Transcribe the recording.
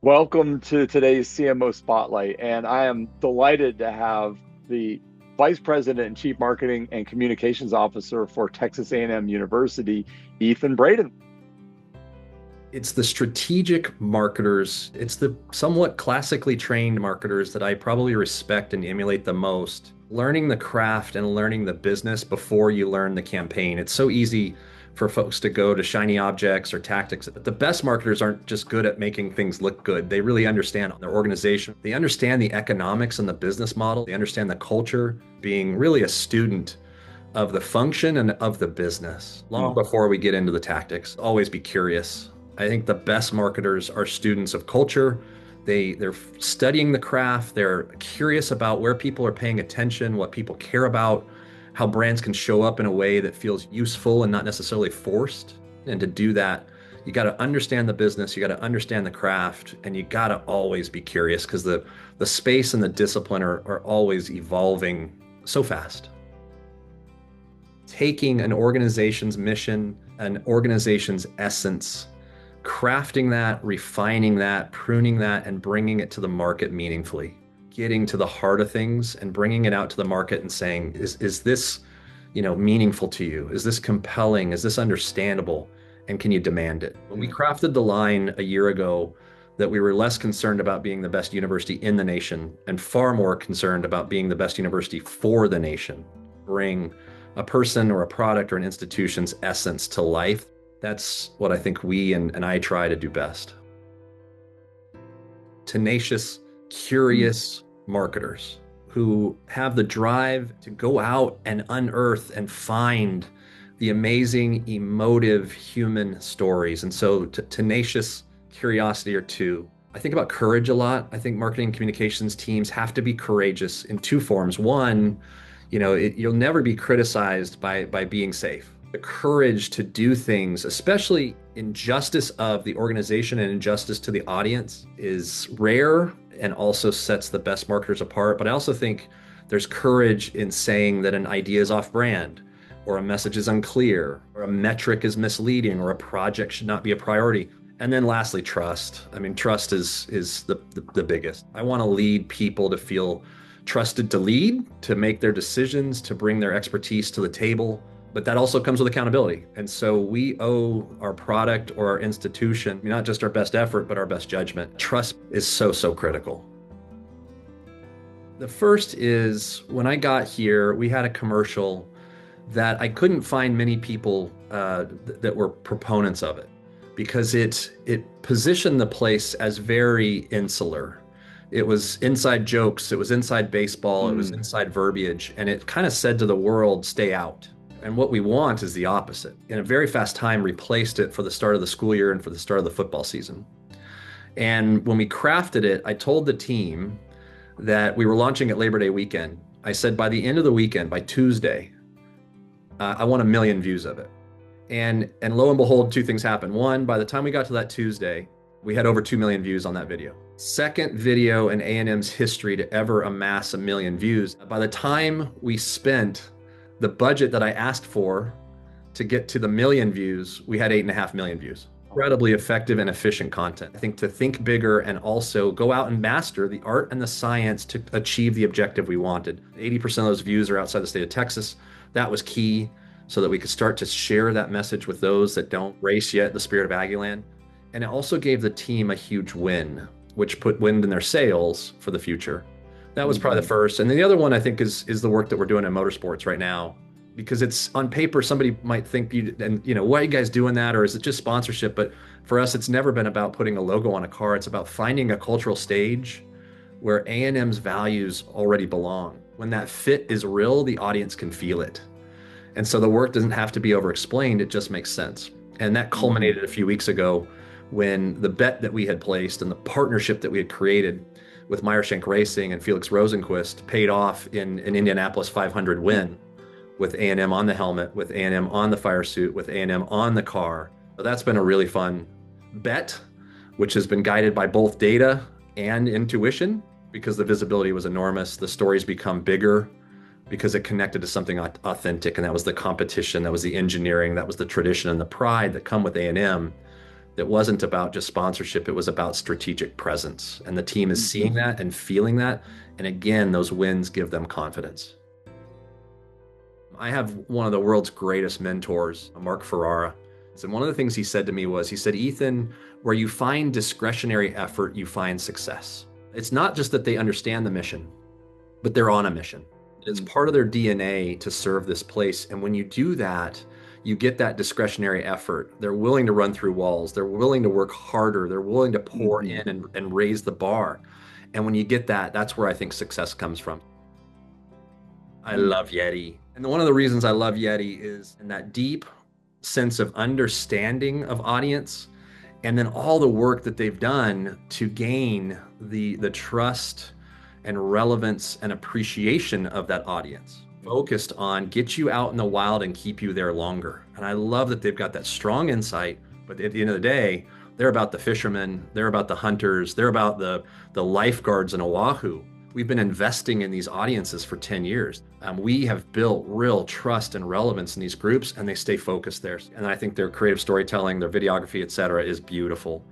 Welcome to today's CMO Spotlight, and I am delighted to have the Vice President and Chief Marketing and Communications Officer for Texas A&M University, Ethan Braden. It's the strategic marketers, it's the somewhat classically trained marketers that I probably respect and emulate the most. Learning the craft and learning the business before you learn the campaign. It's so easy for folks to go to shiny objects or tactics. But the best marketers aren't just good at making things look good. They really understand their organization. They understand the economics and the business model. They understand the culture, being really a student of the function and of the business. Long before we get into the tactics, always be curious. I think the best marketers are students of culture. They're studying the craft. They're curious about where people are paying attention, what people care about, how brands can show up in a way that feels useful and not necessarily forced. And to do that, you got to understand the business, you got to understand the craft, and you got to always be curious because the space and the discipline are always evolving so fast. Taking an organization's mission, an organization's essence, crafting that, refining that, pruning that, and bringing it to the market meaningfully. Getting to the heart of things and bringing it out to the market and saying, is this, meaningful to you? Is this compelling? Is this understandable? And can you demand it? When we crafted the line a year ago that we were less concerned about being the best university in the nation and far more concerned about being the best university for the nation, bring a person or a product or an institution's essence to life. That's what I think we and I try to do best. Tenacious, curious marketers who have the drive to go out and unearth and find the amazing, emotive human stories. And so tenacious curiosity are two. I think about courage a lot. I think marketing and communications teams have to be courageous in two forms. One, you'll never be criticized by being safe. The courage to do things, especially in justice of the organization and in justice to the audience, is rare and also sets the best marketers apart. But I also think there's courage in saying that an idea is off brand, or a message is unclear, or a metric is misleading, or a project should not be a priority. And then lastly, trust. I mean, trust is the biggest. I want to lead people to feel trusted to lead, to make their decisions, to bring their expertise to the table. But that also comes with accountability. And so we owe our product or our institution, not just our best effort, but our best judgment. Trust is so critical. The first is when I got here, we had a commercial that I couldn't find many people that were proponents of it because it positioned the place as very insular. It was inside jokes, it was inside baseball, it was inside verbiage, and it kind of said to the world, stay out. And what we want is the opposite. In a very fast time, replaced it for the start of the school year and for the start of the football season. And when we crafted it, I told the team that we were launching at Labor Day weekend. I said, by the end of the weekend, by Tuesday, I want 1 million views of it. And lo and behold, two things happened. One, by the time we got to that Tuesday, we had over 2 million views on that video. Second video in A&M's history to ever amass 1 million views. By the time we spent the budget that I asked for to get to the 1 million views, we had 8.5 million views. Incredibly effective and efficient content. I think to think bigger and also go out and master the art and the science to achieve the objective we wanted. 80% of those views are outside the state of Texas. That was key so that we could start to share that message with those that don't race yet the spirit of Aggieland. And it also gave the team a huge win, which put wind in their sails for the future. That was probably the first. And then the other one I think is the work that we're doing in motorsports right now, because it's on paper, somebody might think, why are you guys doing that? Or is it just sponsorship? But for us, it's never been about putting a logo on a car. It's about finding a cultural stage where A&M's values already belong. When that fit is real, the audience can feel it. And so the work doesn't have to be over-explained. It just makes sense. And that culminated a few weeks ago when the bet that we had placed and the partnership that we had created with Meyershank Racing and Felix Rosenquist paid off in an Indianapolis 500 win with A&M on the helmet, with A&M on the fire suit, with A&M on the car. So that's been a really fun bet, which has been guided by both data and intuition because the visibility was enormous. The stories become bigger because it connected to something authentic, and that was the competition, that was the engineering, that was the tradition and the pride that come with A&M. that wasn't about just sponsorship, it was about strategic presence. And the team is Mhm. seeing that and feeling that. And again, those wins give them confidence. I have one of the world's greatest mentors, Mark Ferrara. And one of the things he said to me was, he said, Ethan, where you find discretionary effort, you find success. It's not just that they understand the mission, but they're on a mission. It's part of their DNA to serve this place. And when you do that, you get that discretionary effort. They're willing to run through walls. They're willing to work harder. They're willing to pour Mhm. in and raise the bar. And when you get that, that's where I think success comes from. I Mhm. love Yeti. And one of the reasons I love Yeti is in that deep sense of understanding of audience and then all the work that they've done to gain the trust and relevance and appreciation of that audience, focused on get you out in the wild and keep you there longer. And I love that they've got that strong insight, but at the end of the day, they're about the fishermen, they're about the hunters, they're about the lifeguards in Oahu. We've been investing in these audiences for 10 years. We have built real trust and relevance in these groups, and they stay focused there. And I think their creative storytelling, their videography, et cetera, is beautiful.